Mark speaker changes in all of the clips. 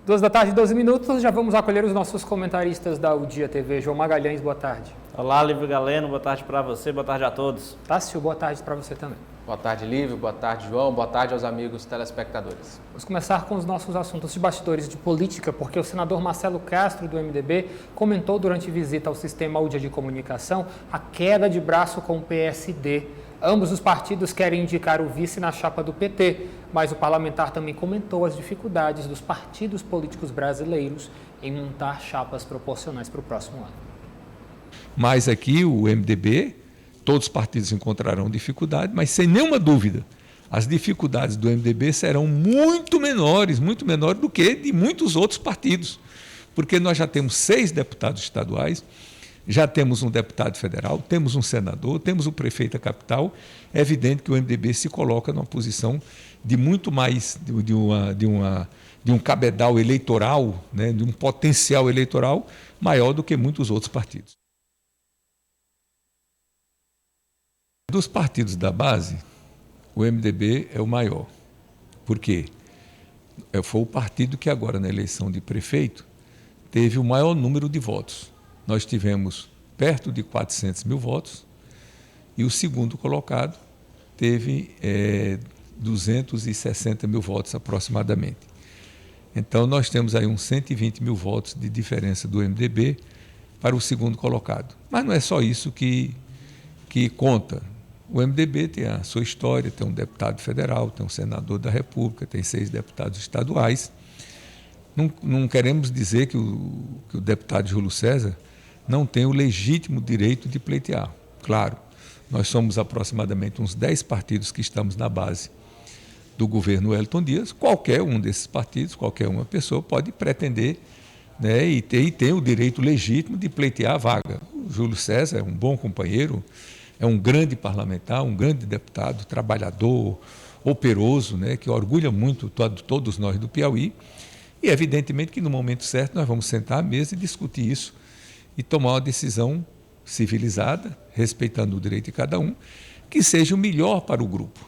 Speaker 1: 2 da tarde, 12 minutos, já vamos acolher os nossos comentaristas da O Dia TV. João Magalhães, boa tarde.
Speaker 2: Olá, Lívio Galeno, boa tarde para você, boa tarde a todos.
Speaker 1: Tássio, boa tarde para você também.
Speaker 3: Boa tarde, Lívio, boa tarde, João, boa tarde aos amigos telespectadores.
Speaker 1: Vamos começar com os nossos assuntos de bastidores de política, porque o senador Marcelo Castro, do MDB, comentou durante visita ao Sistema Údia de Comunicação a queda de braço com o PSD. Ambos os partidos querem indicar o vice na chapa do PT, mas o parlamentar também comentou as dificuldades dos partidos políticos brasileiros em montar chapas proporcionais para o próximo ano.
Speaker 4: Mas aqui o MDB, todos os partidos encontrarão dificuldade, mas sem nenhuma dúvida, as dificuldades do MDB serão muito menores do que de muitos outros partidos, porque nós já temos 6 deputados estaduais, já temos um deputado federal, temos um senador, temos o prefeito da capital. É evidente que o MDB se coloca numa posição de muito mais, de um cabedal eleitoral, né, de um potencial eleitoral maior do que muitos outros partidos. Dos partidos da base, o MDB é o maior. Por quê? Foi o partido que agora, na eleição de prefeito, teve o maior número de votos. Nós tivemos perto de 400 mil votos e o segundo colocado teve 260 mil votos aproximadamente. Então, nós temos aí uns 120 mil votos de diferença do MDB para o segundo colocado. Mas não é só isso que conta. O MDB tem a sua história, tem um deputado federal, tem um senador da República, tem 6 deputados estaduais. Não queremos dizer que o deputado Júlio César não tem o legítimo direito de pleitear. Claro, nós somos aproximadamente uns 10 partidos que estamos na base do governo Wellington Dias. Qualquer um desses partidos, qualquer uma pessoa pode pretender, né, e tem o direito legítimo de pleitear a vaga. O Júlio César é um bom companheiro, é um grande parlamentar, um grande deputado, trabalhador, operoso, né, que orgulha muito todos nós do Piauí. E, evidentemente, que no momento certo nós vamos sentar à mesa e discutir isso e tomar uma decisão civilizada, respeitando o direito de cada um, que seja o melhor para o grupo.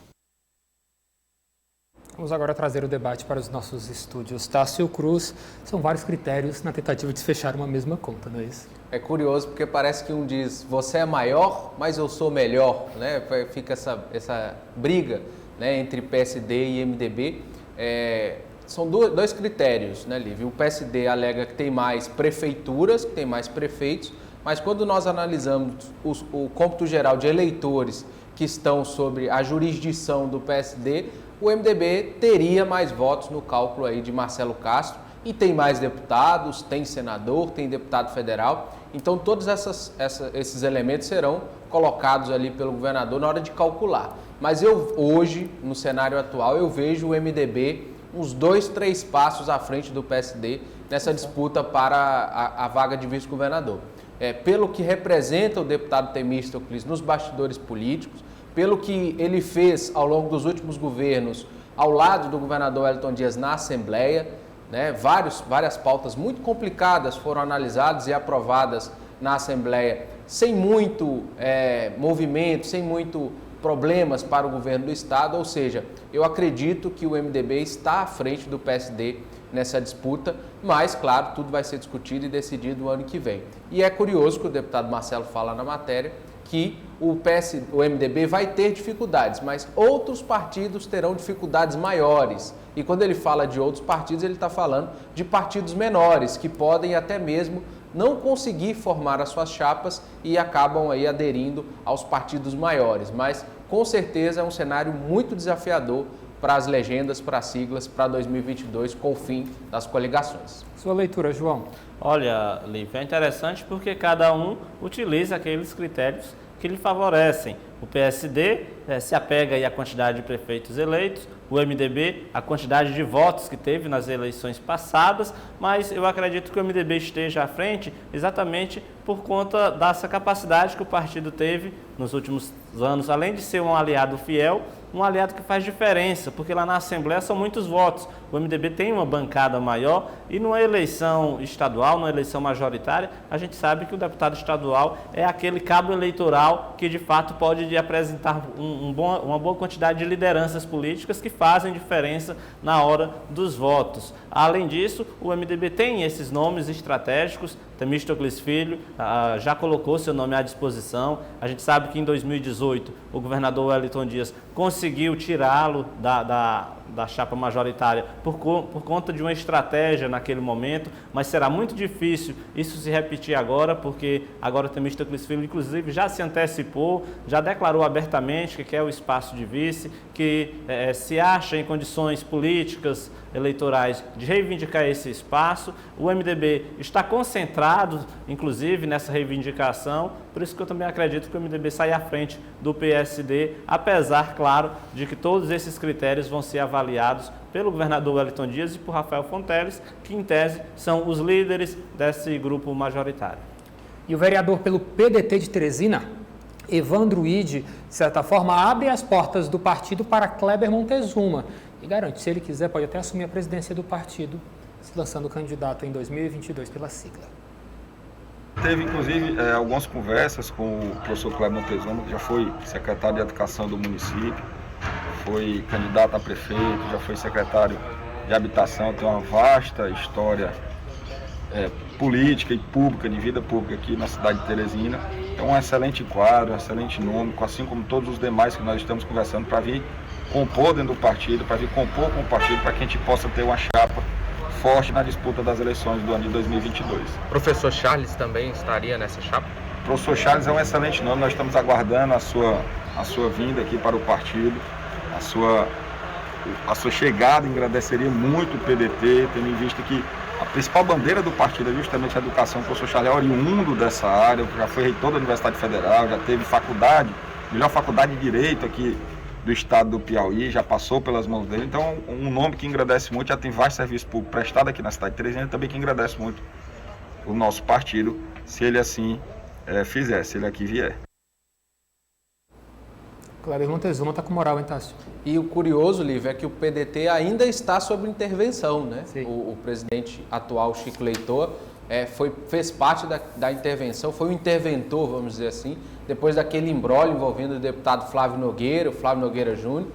Speaker 1: Vamos agora trazer o debate para os nossos estúdios. Tássio Cruz, são vários critérios na tentativa de se fechar uma mesma conta, não é isso?
Speaker 3: É curioso porque parece que um diz, você é maior, mas eu sou melhor, né? Fica essa briga, né, entre PSD e MDB. São dois critérios, né, Lívia? O PSD alega que tem mais prefeituras, que tem mais prefeitos, mas quando nós analisamos o cômputo geral de eleitores que estão sobre a jurisdição do PSD, o MDB teria mais votos no cálculo aí de Marcelo Castro e tem mais deputados, tem senador, tem deputado federal. Então, todos esses elementos serão colocados ali pelo governador na hora de calcular. Mas hoje, no cenário atual, eu vejo o MDB uns 2, 3 passos à frente do PSD nessa disputa para a vaga de vice-governador. Pelo que representa o deputado Temístocles nos bastidores políticos, pelo que ele fez ao longo dos últimos governos, ao lado do governador Wellington Dias na Assembleia, né, várias pautas muito complicadas foram analisadas e aprovadas na Assembleia, sem muito movimento, sem muito problemas para o governo do Estado, ou seja, eu acredito que o MDB está à frente do PSD nessa disputa, mas, claro, tudo vai ser discutido e decidido no ano que vem. E é curioso que o deputado Marcelo fala na matéria que o MDB vai ter dificuldades, mas outros partidos terão dificuldades maiores. E quando ele fala de outros partidos, ele está falando de partidos menores, que podem até mesmo não conseguir formar as suas chapas e acabam aí aderindo aos partidos maiores. Mas, com certeza, é um cenário muito desafiador para as legendas, para as siglas, para 2022, com o fim das coligações.
Speaker 1: Sua leitura, João.
Speaker 2: Olha, Lívia, é interessante porque cada um utiliza aqueles critérios que lhe favorecem. O PSD se apega aí à quantidade de prefeitos eleitos, o MDB a quantidade de votos que teve nas eleições passadas, mas eu acredito que o MDB esteja à frente exatamente por conta dessa capacidade que o partido teve nos últimos anos, além de ser um aliado fiel, um aliado que faz diferença, porque lá na Assembleia são muitos votos. O MDB tem uma bancada maior e numa eleição estadual, numa eleição majoritária, a gente sabe que o deputado estadual é aquele cabo eleitoral que de fato pode apresentar uma boa quantidade de lideranças políticas que fazem diferença na hora dos votos. Além disso, o MDB tem esses nomes estratégicos. Temístocles Filho já colocou seu nome à disposição. A gente sabe que em 2018 o governador Wellington Dias conseguiu tirá-lo da chapa majoritária por conta de uma estratégia naquele momento, mas será muito difícil isso se repetir agora, porque agora o Temístocles Filho, inclusive, já se antecipou, já declarou abertamente que quer o espaço de vice, que se acha em condições políticas, eleitorais, de reivindicar esse espaço. O MDB está concentrado, inclusive, nessa reivindicação, por isso que eu também acredito que o MDB sai à frente do PSD, apesar, claro, de que todos esses critérios vão ser avaliados pelo governador Wellington Dias e por Rafael Fonteles, que em tese são os líderes desse grupo majoritário.
Speaker 1: E o vereador pelo PDT de Teresina, Evandro Ide, de certa forma, abre as portas do partido para Kleber Montezuma e garante, se ele quiser, pode até assumir a presidência do partido, se lançando candidato em 2022 pela sigla.
Speaker 5: Teve, inclusive, algumas conversas com o professor Kleber Montezuma, que já foi secretário de Educação do município, foi candidato a prefeito, já foi secretário de Habitação, tem uma vasta história política e pública, de vida pública aqui na cidade de Teresina. É um excelente quadro, um excelente nome, assim como todos os demais que nós estamos conversando, para vir compor dentro do partido, para vir compor com o partido, para que a gente possa ter uma chapa forte na disputa das eleições do ano de 2022.
Speaker 3: Professor Charles também estaria nessa chapa?
Speaker 5: Professor Charles é um excelente nome, nós estamos aguardando a sua vinda aqui para o partido, a sua chegada engrandeceria muito o PDT, tendo em vista que a principal bandeira do partido é justamente a educação. O professor Charles é oriundo dessa área, já foi reitor da Universidade Federal, já teve melhor faculdade de Direito aqui do estado do Piauí, já passou pelas mãos dele. Então, um nome que engrandece muito, já tem vários serviços públicos prestados aqui na cidade de Teresina, também que engrandece muito o nosso partido, se ele assim fizer, se ele aqui vier.
Speaker 1: Kleber Montezuma está com moral, hein, Tássio?
Speaker 3: E o curioso, Lívia, é que o PDT ainda está sob intervenção, né? O presidente atual, Chico Leitor, fez parte da intervenção, foi o interventor, vamos dizer assim, depois daquele imbróglio envolvendo o deputado Flávio Nogueira Júnior,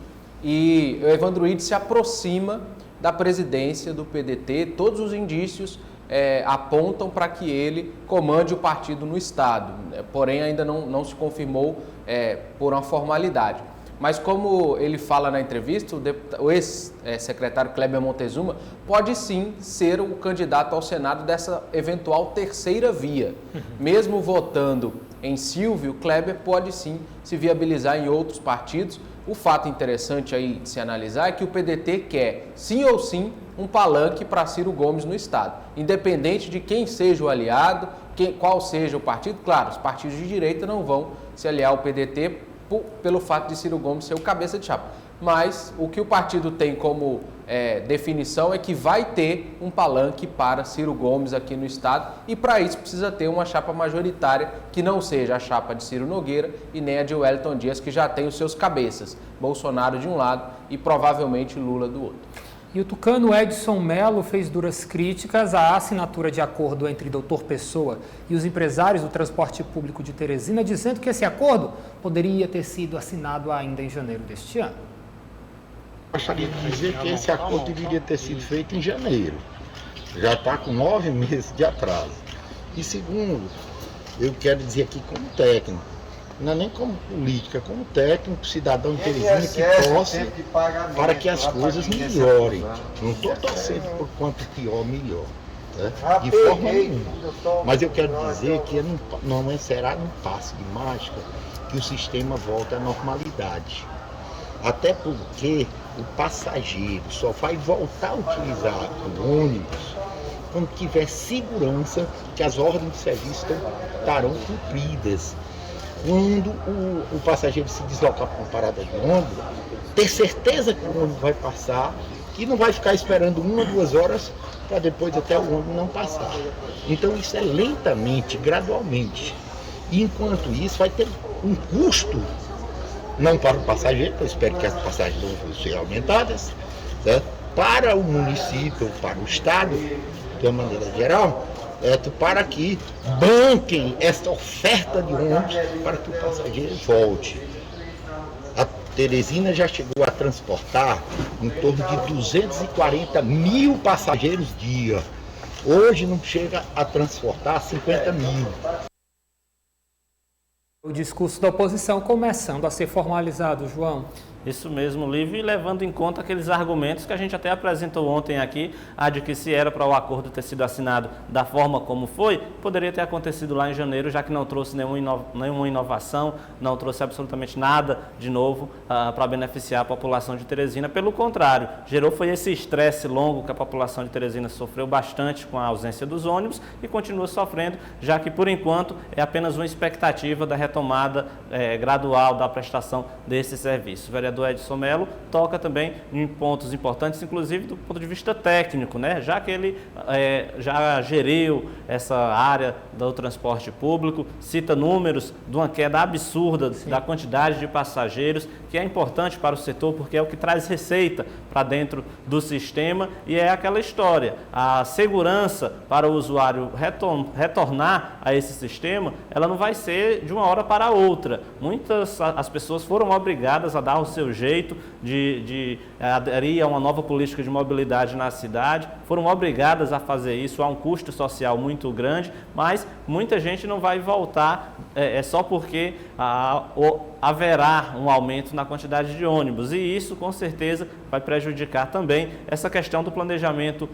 Speaker 3: e o Evandro Ide se aproxima da presidência do PDT, todos os indícios apontam para que ele comande o partido no estado, porém ainda não se confirmou por uma formalidade. Mas como ele fala na entrevista, o ex-secretário Kleber Montezuma pode sim ser o candidato ao Senado dessa eventual terceira via. Mesmo votando em Silvio, Kleber pode sim se viabilizar em outros partidos. O fato interessante aí de se analisar é que o PDT quer, sim ou sim, um palanque para Ciro Gomes no estado. Independente de quem seja o aliado, qual seja o partido, claro, os partidos de direita não vão se aliar ao PDT pelo fato de Ciro Gomes ser o cabeça de chapa. Mas o que o partido tem como definição é que vai ter um palanque para Ciro Gomes aqui no estado e para isso precisa ter uma chapa majoritária que não seja a chapa de Ciro Nogueira e nem a de Wellington Dias, que já tem os seus cabeças, Bolsonaro de um lado e provavelmente Lula do outro.
Speaker 1: E o tucano Edson Mello fez duras críticas à assinatura de acordo entre Dr. Pessoa e os empresários do transporte público de Teresina, dizendo que esse acordo poderia ter sido assinado ainda em janeiro deste ano.
Speaker 6: Gostaria de dizer que esse acordo deveria ter sido feito em janeiro. Já está com 9 meses de atraso. E segundo, eu quero dizer aqui como técnico, não é nem como política, como técnico, cidadão de Teresina que torce para que as coisas melhorem. Não estou torcendo por quanto pior, melhor. Né? De forma nenhuma. Mas eu quero dizer que não será num passe de mágica que o sistema volta à normalidade. Até porque o passageiro só vai voltar a utilizar o ônibus quando tiver segurança que as ordens de serviço estarão cumpridas. Quando o passageiro se deslocar para uma parada de ônibus, ter certeza que o ônibus vai passar, que não vai ficar esperando 1 ou 2 horas para depois até o ônibus não passar. Então isso é lentamente, gradualmente. E enquanto isso vai ter um custo não para o passageiro, eu espero que as passagens vão ser aumentadas, certo? Para o município, para o estado, de uma maneira geral, para que banquem esta oferta de ônibus para que o passageiro volte. A Teresina já chegou a transportar em torno de 240 mil passageiros dia. Hoje não chega a transportar 50 mil.
Speaker 1: O discurso da oposição começando a ser formalizado, João.
Speaker 2: Isso mesmo, Lívio, e levando em conta aqueles argumentos que a gente até apresentou ontem aqui, de que se era para o acordo ter sido assinado da forma como foi, poderia ter acontecido lá em janeiro, já que não trouxe nenhuma inovação, não trouxe absolutamente nada de novo para beneficiar a população de Teresina. Pelo contrário, gerou foi esse estresse longo que a população de Teresina sofreu bastante com a ausência dos ônibus e continua sofrendo, já que por enquanto é apenas uma expectativa da retomada gradual da prestação desse serviço. O vereador Edson Melo toca também em pontos importantes, inclusive do ponto de vista técnico, né? Já que ele já geriu essa área do transporte público, cita números de uma queda absurda da quantidade de passageiros, que é importante para o setor porque é o que traz receita para dentro do sistema e é aquela história, a segurança para o usuário retornar a esse sistema, ela não vai ser de uma hora para outra. As pessoas foram obrigadas a dar o seu jeito de aderir a uma nova política de mobilidade na cidade, foram obrigadas a fazer isso, há um custo social muito grande, mas muita gente não vai voltar só porque haverá um aumento na quantidade de ônibus e isso com certeza vai prejudicar também essa questão do planejamento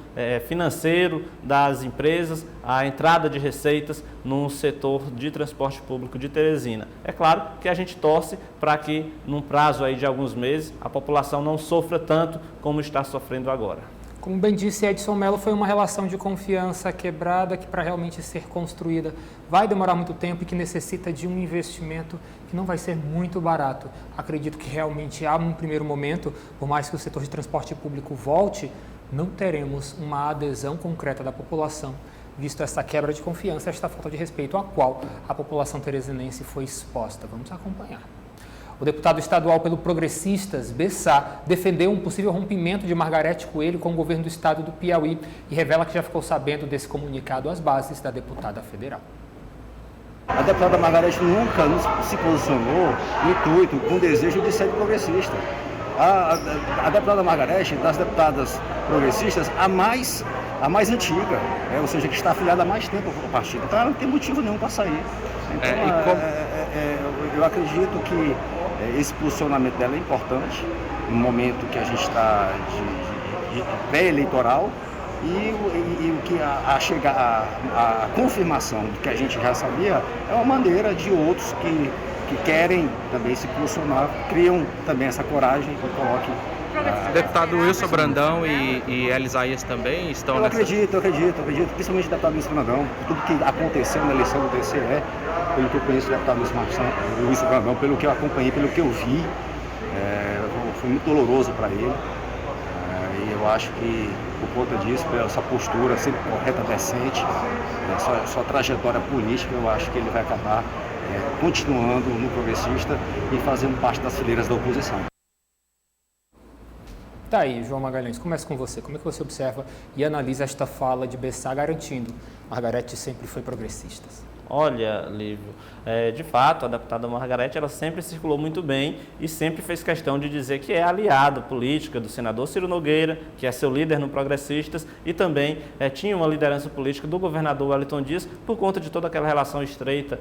Speaker 2: financeiro das empresas, a entrada de receitas no setor de transporte público de Teresina. É claro que a gente torce para que num prazo aí de alguns meses a população não sofra tanto como está sofrendo agora.
Speaker 1: Como bem disse Edson Melo, foi uma relação de confiança quebrada que para realmente ser construída vai demorar muito tempo e que necessita de um investimento que não vai ser muito barato. Acredito que realmente há um primeiro momento, por mais que o setor de transporte público volte, não teremos uma adesão concreta da população, visto essa quebra de confiança, esta falta de respeito a qual a população teresinense foi exposta. Vamos acompanhar. O deputado estadual pelo Progressistas, Bessá, defendeu um possível rompimento de Margarete Coelho com o governo do estado do Piauí e revela que já ficou sabendo desse comunicado às bases da deputada federal.
Speaker 7: A deputada Margarete nunca se posicionou no intuito, com o desejo de ser progressista. A deputada Margarete, das deputadas progressistas, a mais antiga, ou seja, que está afiliada há mais tempo ao partido. Então ela não tem motivo nenhum para sair. Então, eu acredito que esse posicionamento dela é importante, no momento que a gente está de pré-eleitoral, e o que a confirmação do que a gente já sabia é uma maneira de outros que querem também se posicionar, criam também essa coragem e coloquem.
Speaker 8: Deputado Wilson Brandão e Elisaías também estão
Speaker 7: nessa... Eu acredito, principalmente o deputado Wilson Brandão, tudo que aconteceu na eleição do TCE, pelo que eu conheço do deputado Wilson Brandão, pelo que eu acompanhei, pelo que eu vi, foi muito doloroso para ele. E eu acho que, por conta disso, pela essa postura sempre correta, decente, sua trajetória política, eu acho que ele vai acabar continuando no Progressista e fazendo parte das fileiras da oposição.
Speaker 1: Tá aí, João Magalhães, começa com você. Como é que você observa e analisa esta fala de Bessá garantindo Margarete sempre foi progressista?
Speaker 2: Olha, Lívio, de fato, a deputada Margarete, ela sempre circulou muito bem e sempre fez questão de dizer que é aliada política do senador Ciro Nogueira, que é seu líder no Progressistas, e também tinha uma liderança política do governador Wellington Dias, por conta de toda aquela relação estreita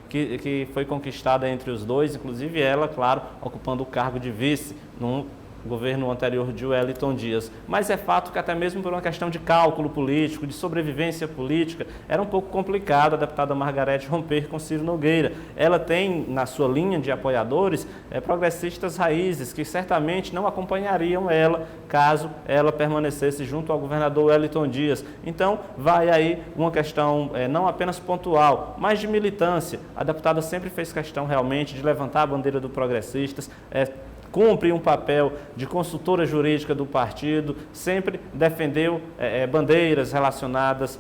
Speaker 2: que foi conquistada entre os dois, inclusive ela, claro, ocupando o cargo de vice no governo anterior de Wellington Dias. Mas é fato que até mesmo por uma questão de cálculo político, de sobrevivência política, era um pouco complicado a deputada Margarete romper com Ciro Nogueira. Ela tem na sua linha de apoiadores progressistas raízes que certamente não acompanhariam ela caso ela permanecesse junto ao governador Wellington Dias. Então vai aí uma questão não apenas pontual, mas de militância. A deputada sempre fez questão realmente de levantar a bandeira do Progressistas, cumpre um papel de consultora jurídica do partido, sempre defendeu bandeiras relacionadas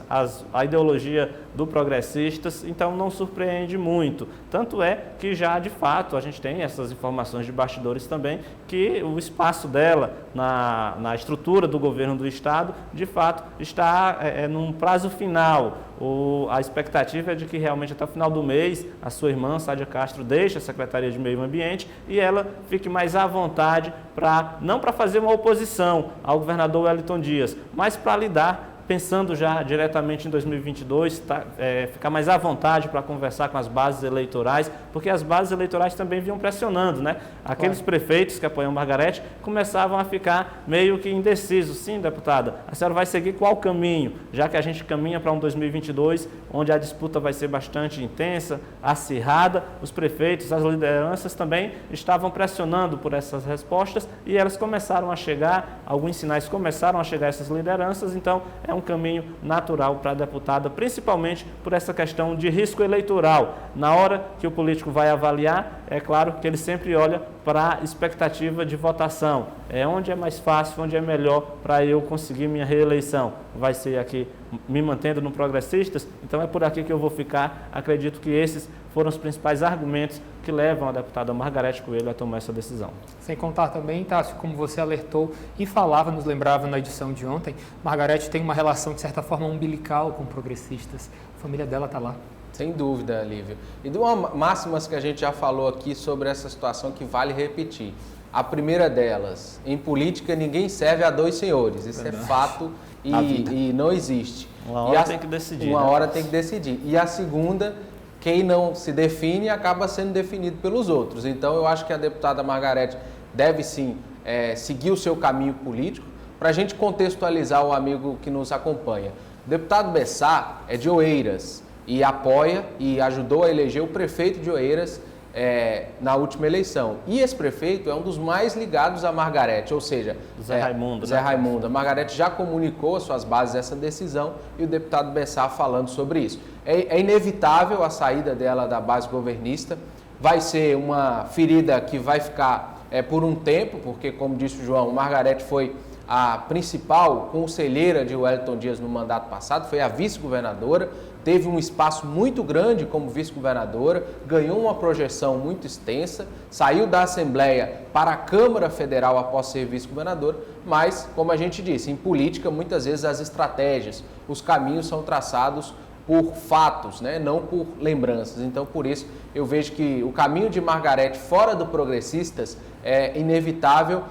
Speaker 2: à ideologia do Progressistas, então não surpreende muito. Tanto é que já, de fato, a gente tem essas informações de bastidores também, que o espaço dela na estrutura do governo do Estado, de fato, está num prazo final. A expectativa é de que realmente até o final do mês a sua irmã, Sádia Castro, deixe a Secretaria de Meio Ambiente e ela fique mais à vontade não para fazer uma oposição ao governador Wellington Dias, mas para lidar, pensando já diretamente em 2022, ficar mais à vontade para conversar com as bases eleitorais, porque as bases eleitorais também vinham pressionando, né? Aqueles prefeitos que apoiam Margarete começavam a ficar meio que indecisos. Sim, deputada, a senhora vai seguir qual caminho? Já que a gente caminha para um 2022, onde a disputa vai ser bastante intensa, acirrada, os prefeitos, as lideranças também estavam pressionando por essas respostas e elas começaram a chegar, alguns sinais começaram a chegar a essas lideranças, então é um caminho natural para a deputada, principalmente por essa questão de risco eleitoral. Na hora que o político vai avaliar, é claro que ele sempre olha para a expectativa de votação. É onde é mais fácil, onde é melhor para eu conseguir minha reeleição. Vai ser aqui me mantendo no Progressistas, então é por aqui que eu vou ficar. Acredito que esses foram os principais argumentos que levam a deputada Margarete Coelho a tomar essa decisão.
Speaker 1: Sem contar também, Tássio, como você alertou e falava, nos lembrava na edição de ontem, Margarete tem uma relação, de certa forma, umbilical com progressistas. A família dela está lá.
Speaker 3: Sem dúvida, Lívia. E de uma máximas que a gente já falou aqui sobre essa situação que vale repetir. A primeira delas, em política ninguém serve a dois senhores. Isso é fato e não existe.
Speaker 2: Uma hora tem que decidir.
Speaker 3: Uma hora tem que decidir. E a segunda, quem não se define acaba sendo definido pelos outros. Então eu acho que a deputada Margarete deve sim seguir o seu caminho político. Para a gente contextualizar o amigo que nos acompanha. O deputado Bessá é de Oeiras e apoia e ajudou a eleger o prefeito de Oeiras na última eleição. E esse prefeito é um dos mais ligados a Margarete, ou seja,
Speaker 2: Zé Raimundo.
Speaker 3: Zé Raimundo. A Margarete já comunicou às suas bases essa decisão e o deputado Bessá falando sobre isso. É inevitável a saída dela da base governista, vai ser uma ferida que vai ficar por um tempo, porque, como disse o João, Margarete foi a principal conselheira de Wellington Dias no mandato passado, foi a vice-governadora, teve um espaço muito grande como vice-governadora, ganhou uma projeção muito extensa, saiu da Assembleia para a Câmara Federal após ser vice-governadora, mas, como a gente disse, em política muitas vezes as estratégias, os caminhos são traçados por fatos, né? Não por lembranças. Então, por isso, eu vejo que o caminho de Margarete fora do Progressistas é inevitável.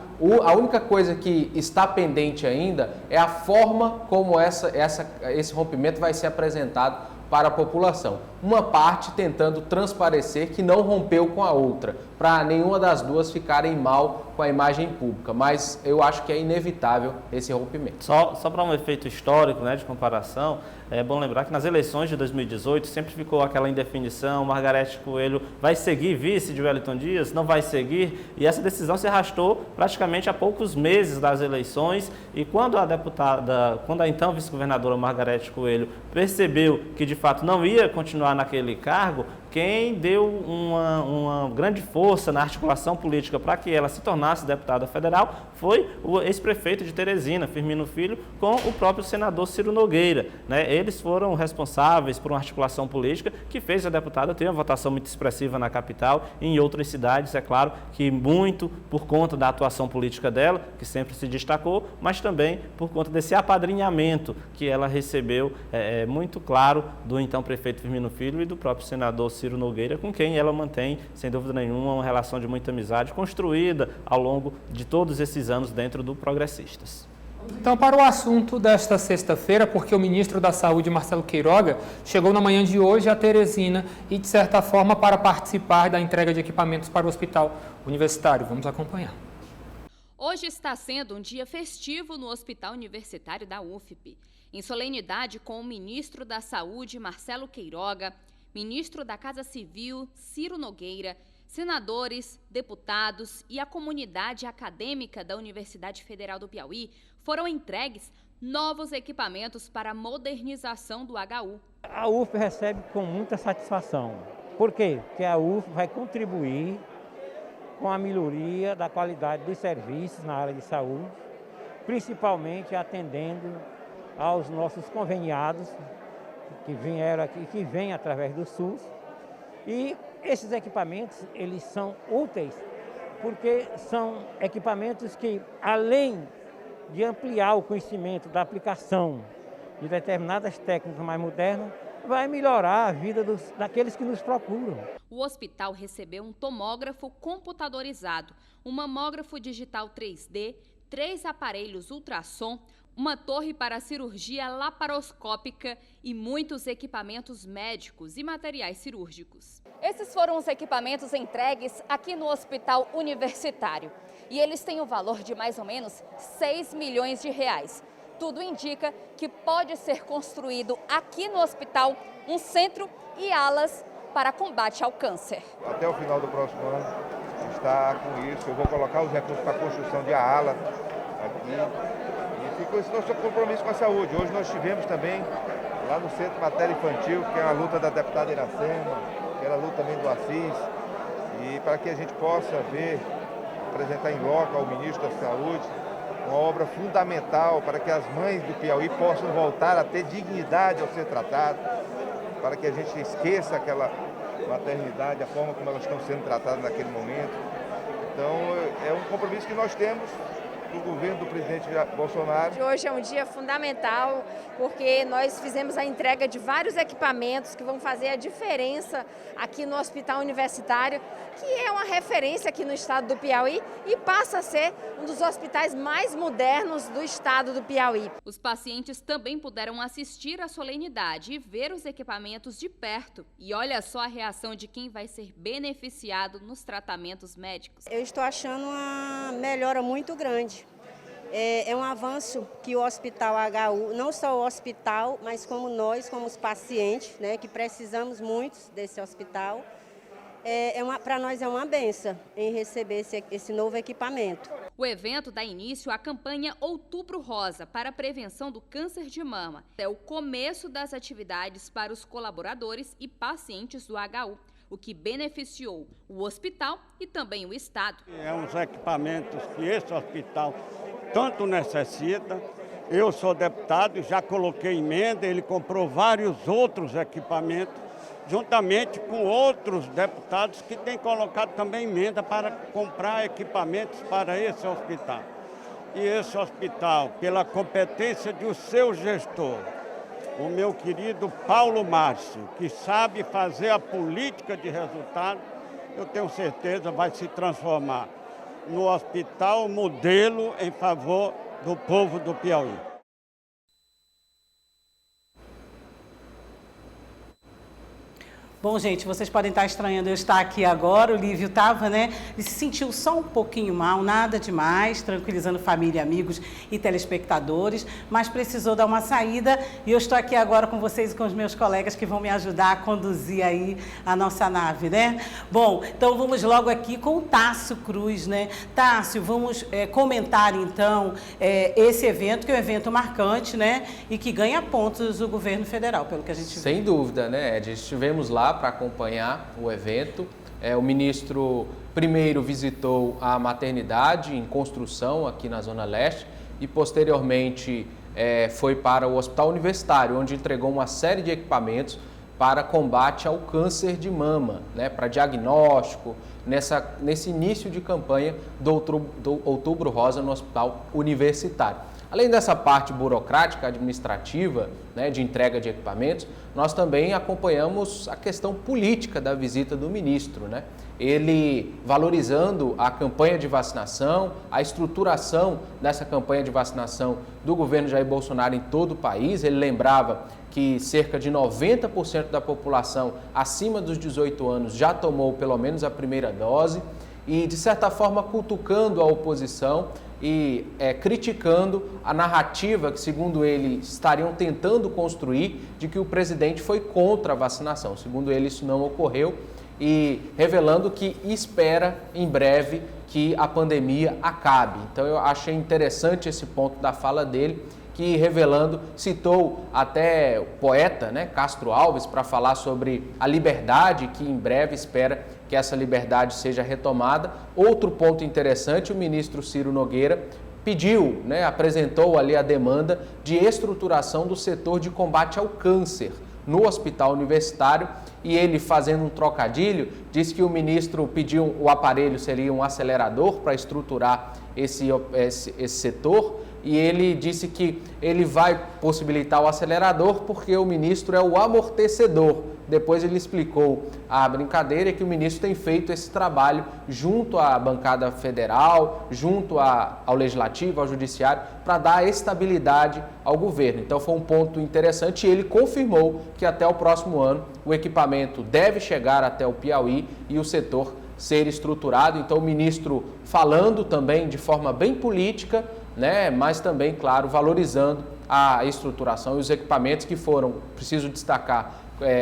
Speaker 3: A única coisa que está pendente ainda é a forma como esse rompimento vai ser apresentado para a população. Uma parte tentando transparecer que não rompeu com a outra, para nenhuma das duas ficarem mal com a imagem pública, mas eu acho que é inevitável esse rompimento.
Speaker 2: Só para um efeito histórico, né, de comparação, é bom lembrar que nas eleições de 2018 sempre ficou aquela indefinição, Margarete Coelho vai seguir vice de Wellington Dias, não vai seguir, e essa decisão se arrastou praticamente há poucos meses das eleições, e quando a então vice-governadora Margarete Coelho percebeu que de fato não ia continuar naquele cargo, quem deu uma grande força na articulação política para que ela se tornasse deputada federal foi o ex-prefeito de Teresina, Firmino Filho, com o próprio senador Ciro Nogueira, né? Eles foram responsáveis por uma articulação política que fez a deputada ter uma votação muito expressiva na capital e em outras cidades, é claro que muito por conta da atuação política dela, que sempre se destacou, mas também por conta desse apadrinhamento que ela recebeu, muito claro, do então prefeito Firmino Filho e do próprio senador Ciro Nogueira, com quem ela mantém, sem dúvida nenhuma, uma relação de muita amizade construída ao longo de todos esses anos dentro do Progressistas.
Speaker 1: Então, para o assunto desta sexta-feira, porque o ministro da Saúde, Marcelo Queiroga, chegou na manhã de hoje a Teresina e, de certa forma, para participar da entrega de equipamentos para o Hospital Universitário. Vamos acompanhar.
Speaker 9: Hoje está sendo um dia festivo no Hospital Universitário da UFP. Em solenidade com o ministro da Saúde, Marcelo Queiroga, ministro da Casa Civil, Ciro Nogueira, senadores, deputados e a comunidade acadêmica da Universidade Federal do Piauí foram entregues novos equipamentos para a modernização do HU.
Speaker 10: A UF recebe com muita satisfação. Por quê? Porque a UF vai contribuir com a melhoria da qualidade dos serviços na área de saúde, principalmente atendendo aos nossos conveniados que vieram aqui, que vêm através do SUS. E esses equipamentos, eles são úteis porque são equipamentos que, além de ampliar o conhecimento da aplicação de determinadas técnicas mais modernas, vai melhorar a vida daqueles que nos procuram.
Speaker 9: O hospital recebeu um tomógrafo computadorizado, um mamógrafo digital 3D, 3 aparelhos ultrassom, uma torre para cirurgia laparoscópica e muitos equipamentos médicos e materiais cirúrgicos. Esses foram os equipamentos entregues aqui no Hospital Universitário. E eles têm o valor de mais ou menos 6 milhões de reais. Tudo indica que pode ser construído aqui no hospital um centro e alas para combate ao câncer.
Speaker 11: Até o final do próximo ano está com isso. Eu vou colocar os recursos para a construção de ala aqui. E ficou esse nosso compromisso com a saúde. Hoje nós tivemos também lá no Centro Matéria Infantil, que é a luta da deputada Iracema, que era a luta também do Assis, e para que a gente possa apresentar em loco ao ministro da Saúde uma obra fundamental para que as mães do Piauí possam voltar a ter dignidade ao ser tratadas, para que a gente esqueça aquela maternidade, a forma como elas estão sendo tratadas naquele momento. Então, é um compromisso que nós temos do governo do presidente Bolsonaro.
Speaker 12: Hoje é um dia fundamental porque nós fizemos a entrega de vários equipamentos que vão fazer a diferença aqui no Hospital Universitário, que é uma referência aqui no estado do Piauí e passa a ser um dos hospitais mais modernos do estado do Piauí.
Speaker 9: Os pacientes também puderam assistir à solenidade e ver os equipamentos de perto. E olha só a reação de quem vai ser beneficiado nos tratamentos médicos.
Speaker 13: Eu estou achando uma melhora muito grande. É um avanço que o Hospital HU, não só o hospital, mas como nós, como os pacientes, né, que precisamos muito desse hospital, para nós é uma benção em receber esse novo equipamento.
Speaker 9: O evento dá início à campanha Outubro Rosa para a prevenção do câncer de mama. É o começo das atividades para os colaboradores e pacientes do HU, o que beneficiou o hospital e também o estado.
Speaker 10: É uns equipamentos que esse hospital tanto necessita. Eu sou deputado, já coloquei emenda, ele comprou vários outros equipamentos, juntamente com outros deputados que têm colocado também emenda para comprar equipamentos para esse hospital. E esse hospital, pela competência do seu gestor, o meu querido Paulo Márcio, que sabe fazer a política de resultado, eu tenho certeza vai se transformar no hospital modelo em favor do povo do Piauí.
Speaker 14: Bom, gente, vocês podem estar estranhando eu estar aqui agora, o Lívio estava, né? Ele se sentiu só um pouquinho mal, nada demais, tranquilizando família, amigos e telespectadores, mas precisou dar uma saída e eu estou aqui agora com vocês e com os meus colegas que vão me ajudar a conduzir aí a nossa nave, né? Bom, então vamos logo aqui com o Tássio Cruz, né? Tássio, vamos comentar então esse evento, que é um evento marcante, né? E que ganha pontos o governo federal, pelo que a gente viu.
Speaker 3: Sem dúvida, né, Ed? Estivemos lá para acompanhar o evento. O ministro primeiro visitou a maternidade em construção aqui na Zona Leste e posteriormente foi para o Hospital Universitário, onde entregou uma série de equipamentos para combate ao câncer de mama, né, para diagnóstico, nesse início de campanha do Outubro Rosa no Hospital Universitário. Além dessa parte burocrática, administrativa, né, de entrega de equipamentos, nós também acompanhamos a questão política da visita do ministro, né? Ele valorizando a campanha de vacinação, a estruturação dessa campanha de vacinação do governo Jair Bolsonaro em todo o país. Ele lembrava que cerca de 90% da população acima dos 18 anos já tomou pelo menos a primeira dose e, de certa forma, cutucando a oposição e criticando a narrativa que, segundo ele, estariam tentando construir de que o presidente foi contra a vacinação. Segundo ele, isso não ocorreu e revelando que espera em breve que a pandemia acabe. Então eu achei interessante esse ponto da fala dele, que revelando, citou até o poeta, né, Castro Alves, para falar sobre a liberdade que em breve espera que essa liberdade seja retomada. Outro ponto interessante, o ministro Ciro Nogueira pediu, apresentou ali a demanda de estruturação do setor de combate ao câncer no hospital universitário, e ele, fazendo um trocadilho, disse que o ministro pediu, o aparelho seria um acelerador para estruturar esse setor, e ele disse que ele vai possibilitar o acelerador porque o ministro é o amortecedor. Depois ele explicou a brincadeira, que o ministro tem feito esse trabalho junto à bancada federal, junto ao legislativo, ao judiciário, para dar estabilidade ao governo. Então foi um ponto interessante, e ele confirmou que até o próximo ano o equipamento deve chegar até o Piauí e o setor ser estruturado. Então o ministro falando também de forma bem política, mas também, claro, valorizando a estruturação e os equipamentos que foram, preciso destacar,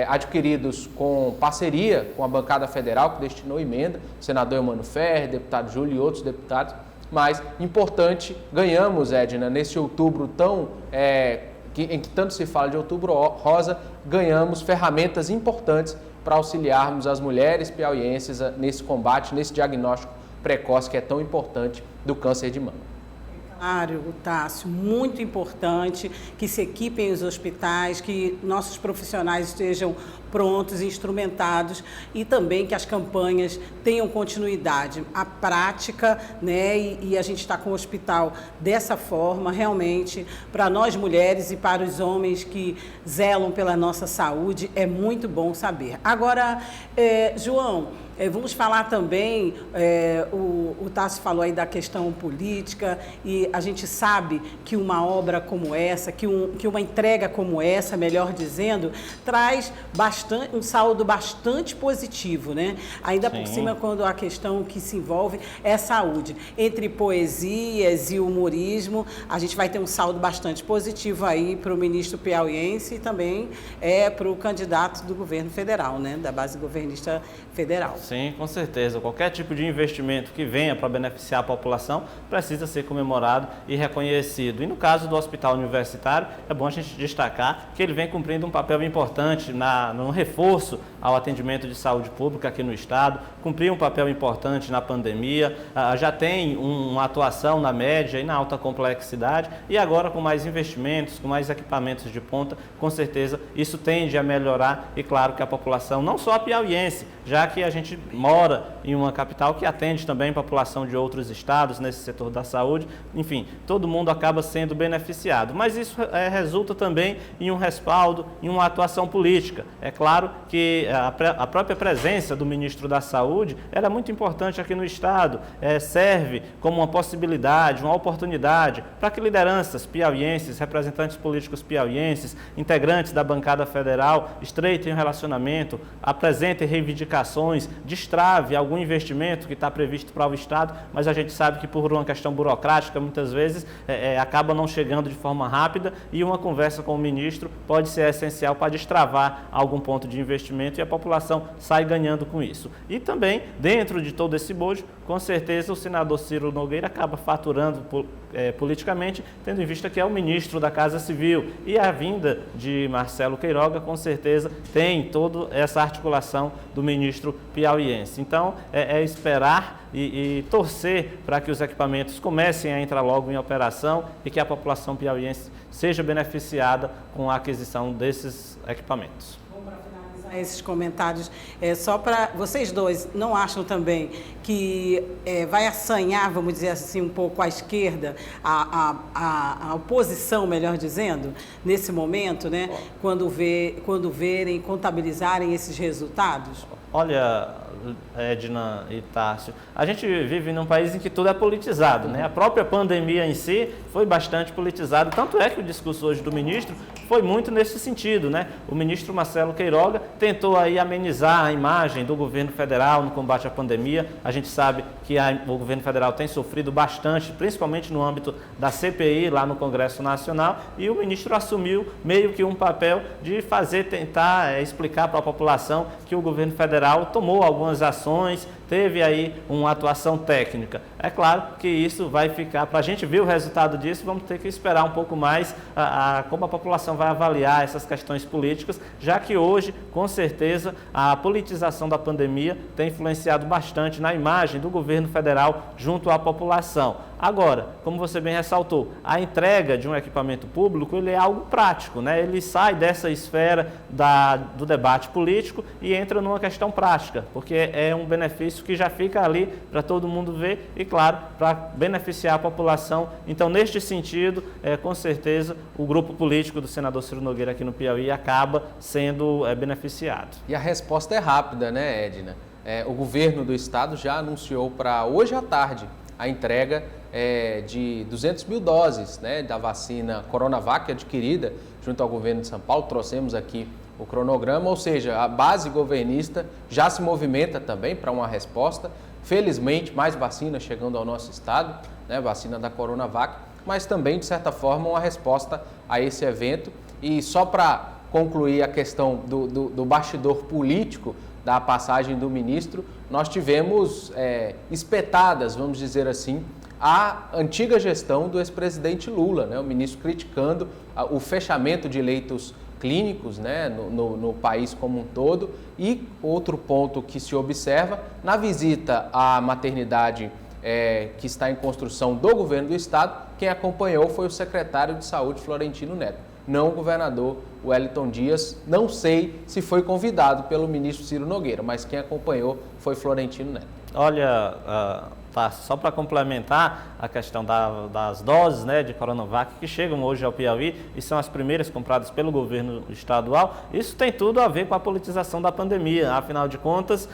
Speaker 3: adquiridos com parceria com a bancada federal, que destinou emenda, o senador Emmanuel Ferrer, deputado Júlio e outros deputados. Mas importante, ganhamos, Edna, nesse outubro em que tanto se fala de outubro rosa, ganhamos ferramentas importantes para auxiliarmos as mulheres piauienses nesse combate, nesse diagnóstico precoce que é tão importante do câncer de mama.
Speaker 14: Claro, Tássio, muito importante que se equipem os hospitais, que nossos profissionais estejam prontos, instrumentados, e também que as campanhas tenham continuidade. A prática, e a gente está com o hospital dessa forma, realmente, para nós mulheres e para os homens que zelam pela nossa saúde, é muito bom saber. Agora, João, vamos falar também, o Tássio falou aí da questão política, e a gente sabe que uma obra como essa, que uma entrega como essa, melhor dizendo, traz um saldo bastante positivo, Ainda por cima, quando a questão que se envolve é saúde. Entre poesias e humorismo, a gente vai ter um saldo bastante positivo aí para o ministro piauiense e também para o candidato do governo federal, da base governista federal.
Speaker 2: Sim, com certeza. Qualquer tipo de investimento que venha para beneficiar a população precisa ser comemorado e reconhecido. E no caso do hospital universitário, é bom a gente destacar que ele vem cumprindo um papel importante no reforço ao atendimento de saúde pública aqui no estado, cumpriu um papel importante na pandemia, já tem uma atuação na média e na alta complexidade, e agora com mais investimentos, com mais equipamentos de ponta, com certeza isso tende a melhorar, e claro que a população, não só a piauiense, já que a gente mora em uma capital que atende também população de outros estados nesse setor da saúde, enfim, todo mundo acaba sendo beneficiado. Mas isso resulta também em um respaldo, em uma atuação política. É claro que a própria presença do ministro da Saúde era muito importante aqui no estado, serve como uma possibilidade, uma oportunidade para que lideranças piauienses, representantes políticos piauienses, integrantes da bancada federal, estreitem um relacionamento, apresentem reivindicações, destrave algum investimento que está previsto para o estado, mas a gente sabe que por uma questão burocrática, muitas vezes, acaba não chegando de forma rápida, e uma conversa com o ministro pode ser essencial para destravar algum ponto de investimento, e a população sai ganhando com isso. E também, dentro de todo esse bojo, com certeza o senador Ciro Nogueira acaba faturando politicamente, tendo em vista que é o ministro da Casa Civil, e a vinda de Marcelo Queiroga, com certeza, tem toda essa articulação do ministro piauiense. Então, é esperar e torcer para que os equipamentos comecem a entrar logo em operação e que a população piauiense seja beneficiada com a aquisição desses equipamentos.
Speaker 14: Esses comentários, só para vocês dois, não acham também que vai assanhar, vamos dizer assim, um pouco a esquerda, a oposição, melhor dizendo, nesse momento, quando verem, contabilizarem esses resultados?
Speaker 2: Olha, Edna e Tássio, a gente vive num país em que tudo é politizado, A própria pandemia em si foi bastante politizada, tanto é que o discurso hoje do ministro foi muito nesse sentido, O ministro Marcelo Queiroga tentou aí amenizar a imagem do governo federal no combate à pandemia. A gente sabe que o governo federal tem sofrido bastante, principalmente no âmbito da CPI lá no Congresso Nacional, e o ministro assumiu meio que um papel de tentar explicar para a população que o governo federal tomou algumas ações teve aí uma atuação técnica. É claro que isso vai ficar, para a gente ver o resultado disso, vamos ter que esperar um pouco mais como a população vai avaliar essas questões políticas, já que hoje, com certeza, a politização da pandemia tem influenciado bastante na imagem do governo federal junto à população. Agora, como você bem ressaltou, a entrega de um equipamento público ele é algo prático, né? Ele sai dessa esfera do debate político e entra numa questão prática, porque é um benefício que já fica ali para todo mundo ver e, claro, para beneficiar a população. Então, neste sentido, com certeza, o grupo político do senador Ciro Nogueira aqui no Piauí acaba sendo beneficiado.
Speaker 3: E a resposta é rápida, né, Edna? O governo do estado já anunciou para hoje à tarde a entrega de 200 mil doses, né, da vacina Coronavac adquirida junto ao governo de São Paulo. Trouxemos aqui o cronograma, ou seja, a base governista já se movimenta também para uma resposta. Felizmente, mais vacinas chegando ao nosso estado, né, vacina da Coronavac, mas também, de certa forma, uma resposta a esse evento. E só para concluir a questão do bastidor político da passagem do ministro, nós tivemos espetadas, vamos dizer assim, a antiga gestão do ex-presidente Lula, né? O ministro criticando o fechamento de leitos clínicos, né, no país como um todo. E outro ponto que se observa, na visita à maternidade que está em construção do governo do estado, quem acompanhou foi o secretário de Saúde, Florentino Neto, não o governador Wellington Dias. Não sei se foi convidado pelo ministro Ciro Nogueira, mas quem acompanhou foi Florentino Neto.
Speaker 2: Olha, só para complementar a questão das doses, né, de Coronavac que chegam hoje ao Piauí e são as primeiras compradas pelo governo estadual, isso tem tudo a ver com a politização da pandemia. Afinal de contas,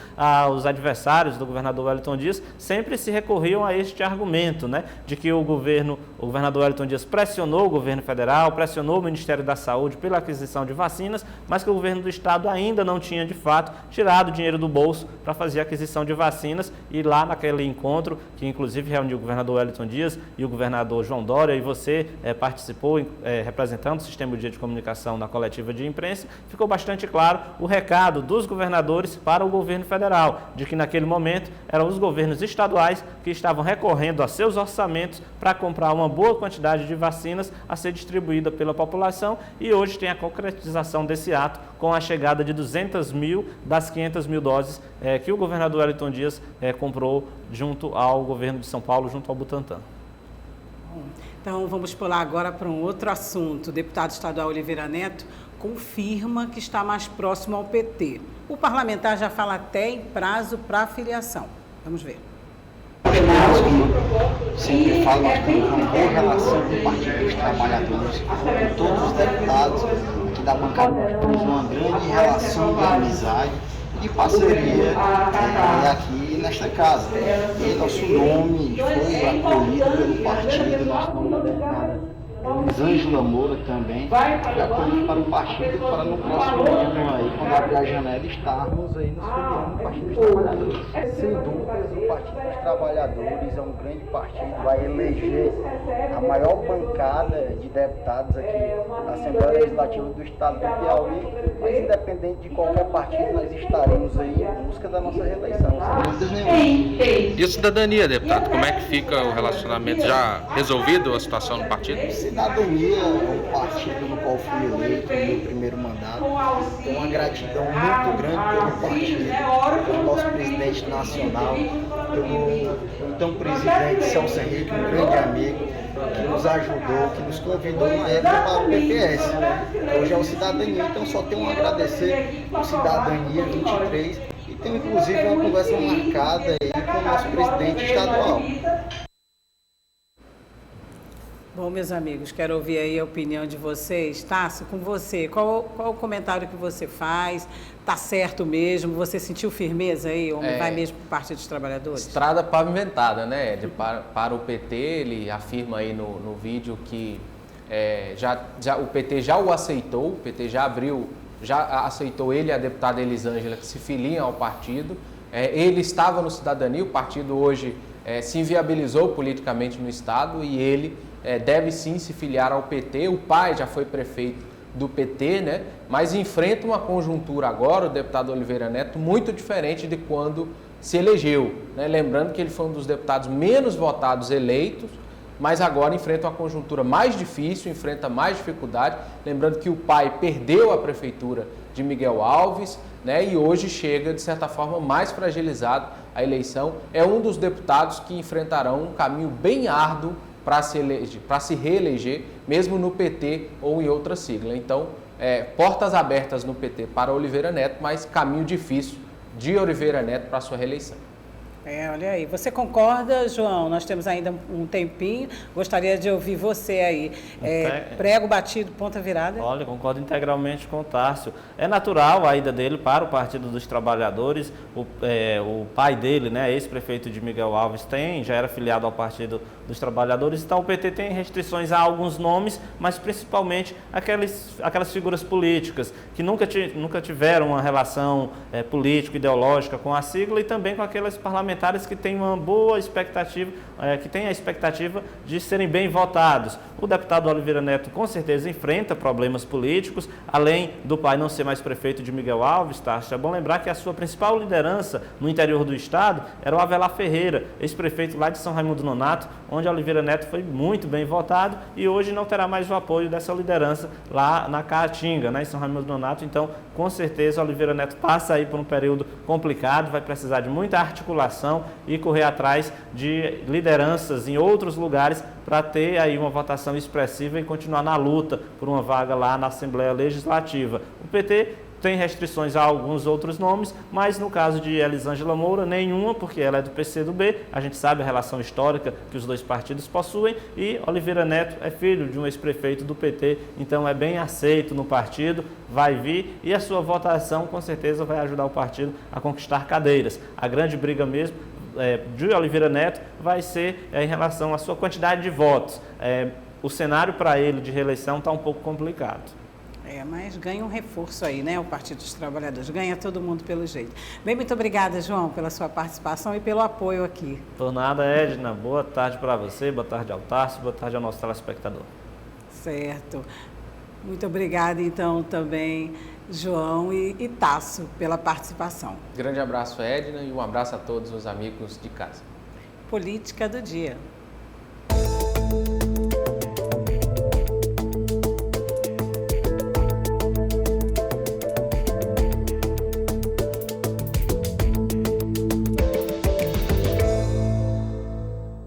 Speaker 2: os adversários do governador Wellington Dias sempre se recorriam a este argumento, né, de que o governador Wellington Dias pressionou o governo federal, pressionou o Ministério da Saúde pela aquisição de vacinas, mas que o governo do estado ainda não tinha, de fato, tirado dinheiro do bolso para fazer a aquisição de vacinas. E lá naquele encontro, que inclusive reuniu o governador Wellington Dias e o governador João Dória, e você participou representando o Sistema de Comunicação na coletiva de imprensa, ficou bastante claro o recado dos governadores para o governo federal, de que naquele momento eram os governos estaduais que estavam recorrendo a seus orçamentos para comprar uma boa quantidade de vacinas a ser distribuída pela população, e hoje tem a concretização desse ato com a chegada de 200 mil das 500 mil doses que o governador Wellington Dias comprou junto ao governo de São Paulo, junto ao Butantan.
Speaker 14: Então, vamos pular agora para um outro assunto. O deputado estadual Oliveira Neto confirma que está mais próximo ao PT. O parlamentar já fala até em prazo para filiação. Vamos ver.
Speaker 15: Sempre falo, nós temos uma boa relação com o Partido dos Trabalhadores, com todos os deputados aqui da bancada. Nós temos uma grande relação de amizade e parceria aqui nesta casa. E nosso nome foi acolhido pelo partido, nosso nome da deputada Elisângela Moura também foi acolhido para o partido, para no próximo ano, aí, quando abrir a janela, estarmos aí nos filiando no Partido dos Trabalhadores. Sem dúvidas, o Partido dos Trabalhadores é um grande partido, vai eleger a maior bancada de deputados aqui na Assembleia Legislativa do Estado do Piauí, mas independente de qualquer partido, nós estaremos aí em busca da nossa reeleição, sem dúvidas nenhuma.
Speaker 8: E a cidadania, deputado, como é que fica o relacionamento? Já resolvido a situação no partido?
Speaker 15: Cidadania é um partido no qual fui eleito no meu primeiro mandato. Tenho uma gratidão muito grande pelo partido, pelo nosso presidente nacional, pelo então presidente Celso Henrique, um grande amigo, que nos ajudou, que nos convidou na época para o PPS. Hoje é o Cidadania, então só tenho a agradecer o Cidadania 23 e tenho inclusive uma conversa marcada aí com o nosso presidente estadual.
Speaker 14: Bom, meus amigos, quero ouvir aí a opinião de vocês. Tássio, com você, qual o comentário que você faz? Tá certo mesmo? Você sentiu firmeza aí? Ou vai mesmo para o Partido dos Trabalhadores?
Speaker 3: Estrada pavimentada, né, Ed? Para o PT, ele afirma aí no vídeo que o PT já o aceitou, o PT já aceitou ele e a deputada Elisângela que se filiam ao partido. Ele estava no Cidadania, o partido hoje se inviabilizou politicamente no Estado e ele deve sim se filiar ao PT. O pai já foi prefeito do PT, né? Mas enfrenta uma conjuntura agora, o deputado Oliveira Neto, muito diferente de quando se elegeu, né? Lembrando que ele foi um dos deputados menos votados eleitos, mas agora enfrenta uma conjuntura mais difícil, enfrenta mais dificuldade. Lembrando que o pai perdeu a prefeitura de Miguel Alves, né? E hoje chega, de certa forma, mais fragilizado a eleição. É um dos deputados que enfrentarão um caminho bem árduo para se reeleger, mesmo no PT ou em outra sigla. Então, portas abertas no PT para Oliveira Neto, mas caminho difícil de Oliveira Neto para sua reeleição.
Speaker 14: Olha aí, você concorda, João? Nós temos ainda um tempinho, gostaria de ouvir você aí. Prego batido, ponta virada?
Speaker 2: Olha, concordo integralmente com o Tárcio. É natural a ida dele para o Partido dos Trabalhadores. O pai dele, né, ex-prefeito de Miguel Alves, já era filiado ao Partido dos Trabalhadores. Então o PT tem restrições a alguns nomes, mas principalmente aquelas figuras políticas que nunca tiveram uma relação político-ideológica com a sigla, e também com aquelas parlamentares que têm uma boa expectativa, que têm a expectativa de serem bem votados. O deputado Oliveira Neto com certeza enfrenta problemas políticos, além do pai não ser mais prefeito de Miguel Alves, tá? É bom lembrar que a sua principal liderança no interior do estado era o Avelar Ferreira, ex-prefeito lá de São Raimundo Nonato, onde Oliveira Neto foi muito bem votado e hoje não terá mais o apoio dessa liderança lá na Caatinga, né, em São Raimundo Nonato. Então, com certeza, Oliveira Neto passa aí por um período complicado, vai precisar de muita articulação e correr atrás de lideranças em outros lugares para ter aí uma votação expressiva e continuar na luta por uma vaga lá na Assembleia Legislativa. O PT tem restrições a alguns outros nomes, mas no caso de Elisângela Moura, nenhuma, porque ela é do PCdoB, a gente sabe a relação histórica que os dois partidos possuem, e Oliveira Neto é filho de um ex-prefeito do PT, então é bem aceito no partido, vai vir, e a sua votação com certeza vai ajudar o partido a conquistar cadeiras. A grande briga mesmo de Oliveira Neto vai ser em relação à sua quantidade de votos. O cenário para ele de reeleição está um pouco complicado.
Speaker 14: Mas ganha um reforço aí, né? O Partido dos Trabalhadores. Ganha todo mundo pelo jeito. Bem, muito obrigada, João, pela sua participação e pelo apoio aqui.
Speaker 2: Por nada, Edna. Boa tarde para você, boa tarde ao Tárcio, boa tarde ao nosso telespectador.
Speaker 14: Certo. Muito obrigada, então, também, João e Tasso, pela participação.
Speaker 3: Grande abraço, Edna, e um abraço a todos os amigos de casa.
Speaker 14: Política do dia.